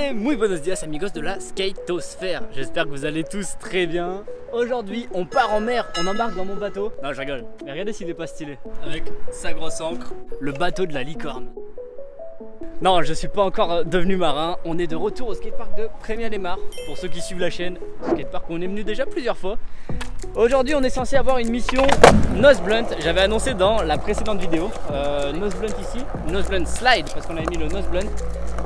Et muy buenos días amigos de la skatosphère. J'espère que vous allez tous très bien. Aujourd'hui on part en mer, on embarque dans mon bateau. Non je rigole, mais regardez s'il est pas stylé. Avec sa grosse ancre, le bateau de la licorne. Non, je suis pas encore devenu marin. On est de retour au skatepark de Premia-les-Mares. Pour ceux qui suivent la chaîne, skatepark où on est venu déjà plusieurs fois. Aujourd'hui on est censé avoir une mission nose blunt. J'avais annoncé dans la précédente vidéo nose blunt ici, nose blunt slide parce qu'on avait mis le nose blunt.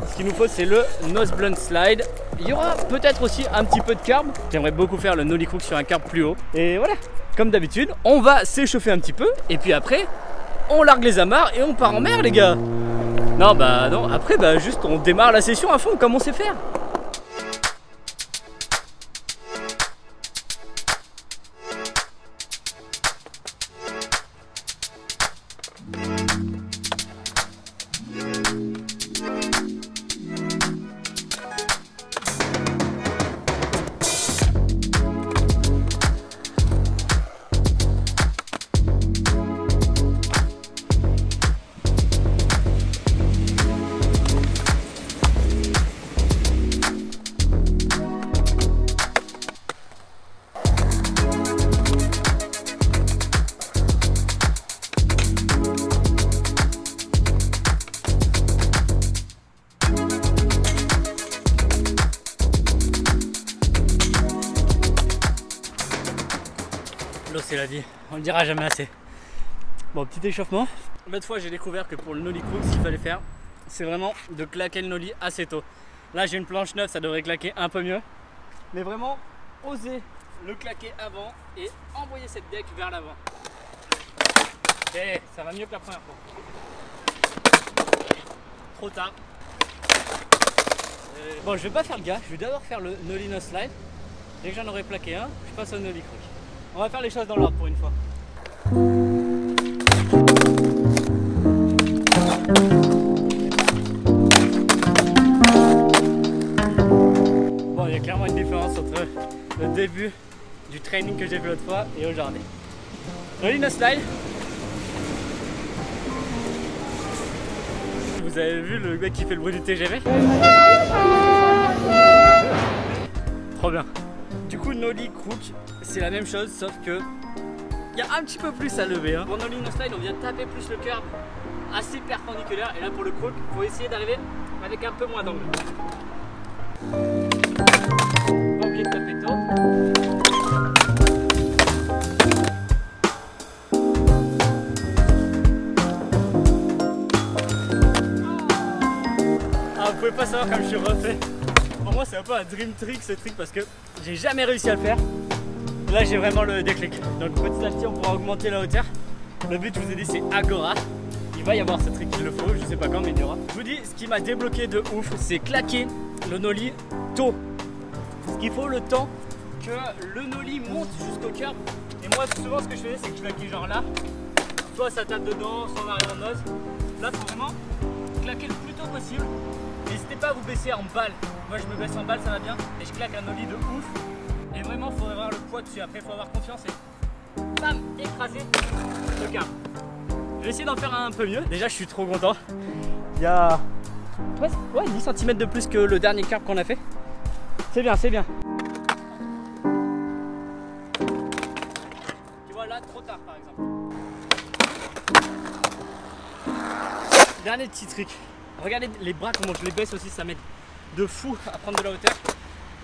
Ce qu'il nous faut c'est le nose blunt slide. Il y aura peut-être aussi un petit peu de carb. J'aimerais beaucoup faire le nollie crook sur un carb plus haut. Et voilà, comme d'habitude, on va s'échauffer un petit peu. Et puis après, on largue les amarres et on part en mer les gars. Non bah non, après bah juste on démarre la session à fond comme on sait faire. L'eau c'est la vie, on le dira jamais assez. Bon, petit échauffement. L'autre fois j'ai découvert que pour le nollie crook, ce qu'il fallait faire, c'est vraiment de claquer le nollie assez tôt. Là j'ai une planche neuve, ça devrait claquer un peu mieux. Mais vraiment, oser le claquer avant et envoyer cette deck vers l'avant. Et ça va mieux que la première fois. Trop tard. Bon, je vais pas faire le gars, je vais d'abord faire le nollie nose slide. Dès que j'en aurai plaqué un, je passe au nollie crook. On va faire les choses dans l'ordre pour une fois. Bon, il y a clairement une différence entre le début du training que j'ai vu l'autre fois et aujourd'hui. Nollie nose slide. Vous avez vu le mec qui fait le bruit du TGV? Trop bien. Du coup, nollie crook, c'est la même chose, sauf que il y a un petit peu plus à lever. Pour nollie nose slide, on vient taper plus le curb assez perpendiculaire. Et là, pour le crook, il faut essayer d'arriver avec un peu moins d'angle. Pas oublier de taper tôt. Ah, vous pouvez pas savoir comme je suis refait. Pour moi c'est un peu un dream trick ce truc parce que j'ai jamais réussi à le faire. Là j'ai vraiment le déclic. Donc petit à petit on pourra augmenter la hauteur. Le but je vous ai dit c'est Agora. Il va y avoir ce trick, il le faut, je sais pas quand mais il y aura. Je vous dis ce qui m'a débloqué de ouf c'est claquer le nollie tôt. Parce qu'il faut le temps que le nollie monte jusqu'au curb. Et moi souvent ce que je faisais c'est que je claquais genre là. Soit ça tape dedans, soit en arrière en nose. Là faut vraiment claquer le plus tôt possible. N'hésitez pas à vous baisser en balle. Moi je me baisse en balle, ça va bien. Et je claque un nollie de ouf. Et vraiment il faut avoir le poids dessus. Après il faut avoir confiance et bam, écraser le carb. Je vais essayer d'en faire un peu mieux. Déjà je suis trop content. Il y a ouais, 10 cm de plus que le dernier carb qu'on a fait. C'est bien, c'est bien. Tu vois là trop tard par exemple. Dernier petit truc. Regardez les bras comment je les baisse aussi, ça m'aide de fou à prendre de la hauteur.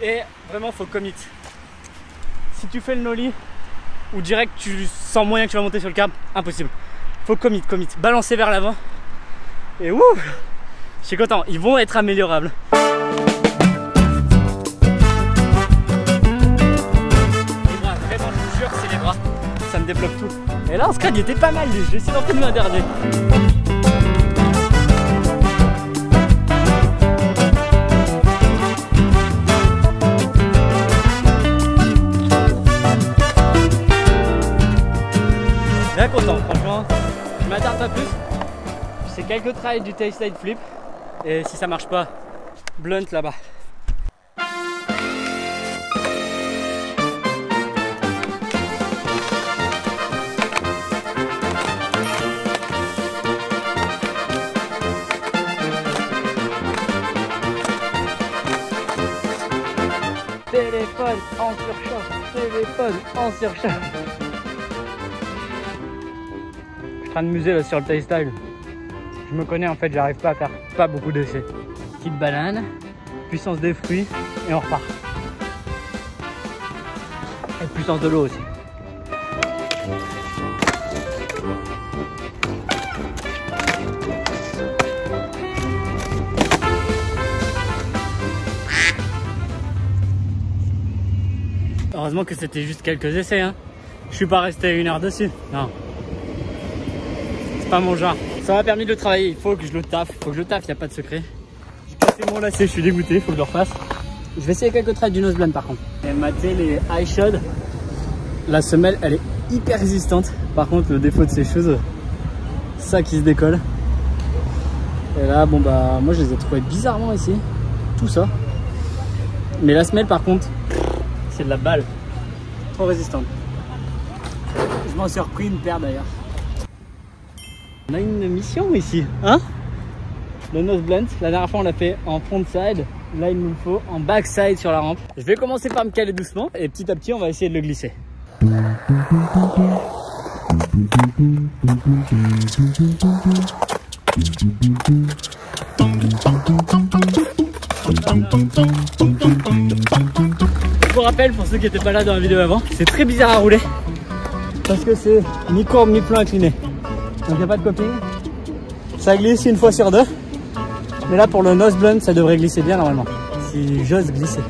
Et vraiment faut commit. Si tu fais le nollie ou direct tu sens moyen que tu vas monter sur le carb, impossible. Faut commit. Balancer vers l'avant. Et wouh, je suis content, ils vont être améliorables. Les bras, vraiment je vous jure c'est les bras. Ça me débloque tout. Et là en scred il était pas mal lui, je vais essayer d'en filmer un dernier. Bien content, franchement, je m'attarde pas plus. C'est quelques tries du tail slide flip et si ça marche pas, blunt là-bas. Téléphone en surchauffe. Téléphone en surchauffe. Je suis en train de muser là sur le Taystyle. Je me connais en fait, j'arrive pas à faire beaucoup d'essais. Petite banane, puissance des fruits et on repart. Et puissance de l'eau aussi. Heureusement que c'était juste quelques essais, hein. Je suis pas resté 1 heure dessus. Non. C'est pas mon genre. Ça m'a permis de travailler. Il faut que je le taffe. Il n'y a pas de secret. J'ai cassé mon lacet, je suis dégoûté. Il faut que je le refasse. Je vais essayer quelques traits du nose blend par contre. Et mater les high shod. La semelle, elle est hyper résistante. Par contre, le défaut de ces choses, ça qui se décolle. Et là, bon bah, moi je les ai trouvés bizarrement ici. Tout ça. Mais la semelle par contre, c'est de la balle. Trop résistante. Je m'en suis repris une paire d'ailleurs. On a une mission ici, hein? Le nose blend, la dernière fois on l'a fait en front side. Là il nous le faut en back side sur la rampe. Je vais commencer par me caler doucement et petit à petit on va essayer de le glisser. Je vous rappelle, pour ceux qui n'étaient pas là dans la vidéo avant, c'est très bizarre à rouler parce que c'est mi-courbe, mi-plan incliné. Donc il n'y a pas de coping. Ça glisse 1 fois sur 2. Mais là pour le nose blend, ça devrait glisser bien normalement. Si j'ose glisser.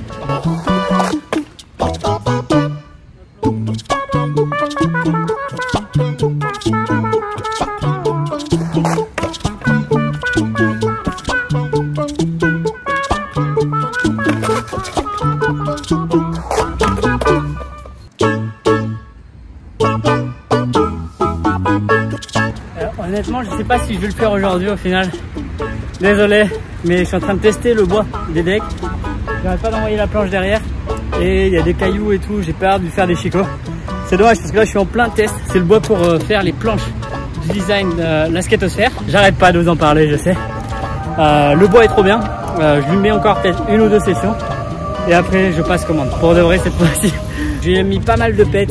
Honnêtement, je sais pas si je vais le faire aujourd'hui au final. Désolé, mais je suis en train de tester le bois des decks. J'arrête pas d'envoyer la planche derrière. Et il y a des cailloux et tout, j'ai peur de lui faire des chicots. C'est dommage parce que là je suis en plein test. C'est le bois pour faire les planches du design de la skatosphère. J'arrête pas de vous en parler, je sais. Le bois est trop bien. Je lui mets encore peut-être 1 ou 2 sessions. Et après je passe commande. Pour de vrai cette fois-ci. J'ai mis pas mal de pets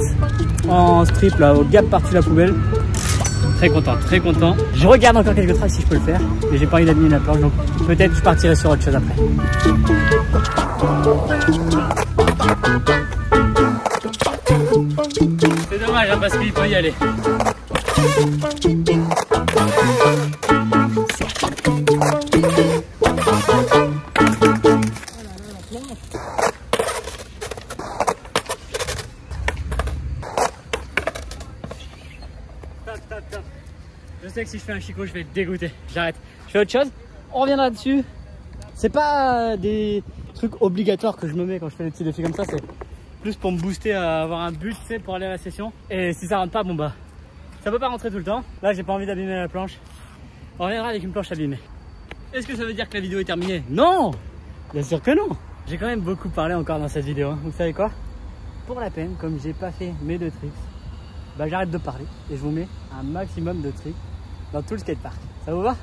en strip là au gap par-dessus la poubelle. Très content, très content. Je regarde encore quelques tracks si je peux le faire. Mais j'ai pas envie d'abîmer la planche, donc peut-être je partirai sur autre chose après. C'est dommage hein, parce qu'il peut y aller. Je sais que si je fais un chicot, je vais être dégoûté. J'arrête. Je fais autre chose. On reviendra dessus. C'est pas des trucs obligatoires que je me mets quand je fais des petits défis comme ça. C'est plus pour me booster à avoir un but, tu sais, pour aller à la session. Et si ça rentre pas, bon bah, ça peut pas rentrer tout le temps. Là, j'ai pas envie d'abîmer la planche. On reviendra avec une planche abîmée. Est-ce que ça veut dire que la vidéo est terminée? Non! Bien sûr que non! J'ai quand même beaucoup parlé encore dans cette vidéo. Hein. Vous savez quoi? Pour la peine, comme j'ai pas fait mes 2 tricks, bah j'arrête de parler et je vous mets un maximum de tricks dans tout le skatepark. Ça vous va?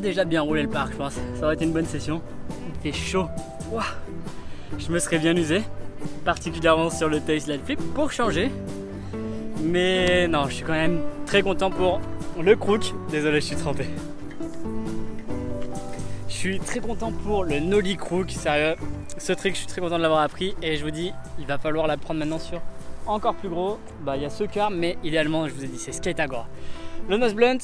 déjà bien roulé le parc, je pense. Ça aurait été une bonne session. Il fait chaud. Wow. Je me serais bien usé, particulièrement sur le tail sled flip pour changer. Mais non, je suis quand même très content pour le crook. Désolé, je suis trempé. Je suis très content pour le nollie crook. Sérieux, ce trick, je suis très content de l'avoir appris. Et je vous dis, il va falloir l'apprendre maintenant sur encore plus gros. Bah, il y a ce car, mais idéalement, je vous ai dit, c'est skate agora. Le nose blunt,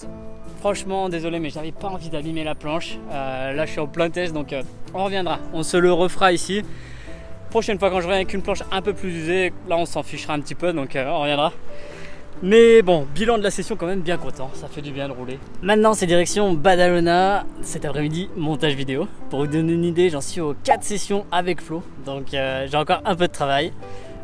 franchement, désolé, mais j'avais pas envie d'abîmer la planche. Là, je suis au plein test, donc on reviendra. On se le refera ici. Prochaine fois, quand je reviens avec une planche un peu plus usée, là, on s'en fichera un petit peu, donc on reviendra. Mais bon, bilan de la session quand même bien content, ça fait du bien de rouler. Maintenant c'est direction Badalona, cet après-midi montage vidéo. Pour vous donner une idée, j'en suis aux 4 sessions avec Flo, donc j'ai encore un peu de travail.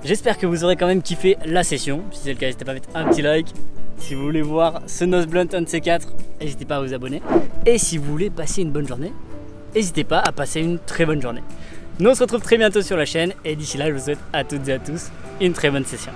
J'espère que vous aurez quand même kiffé la session, si c'est le cas n'hésitez pas à mettre un petit like. Si vous voulez voir ce nose blunt un de ces 4, n'hésitez pas à vous abonner. Et si vous voulez passer une bonne journée, n'hésitez pas à passer une très bonne journée. Nous on se retrouve très bientôt sur la chaîne et d'ici là je vous souhaite à toutes et à tous une très bonne session.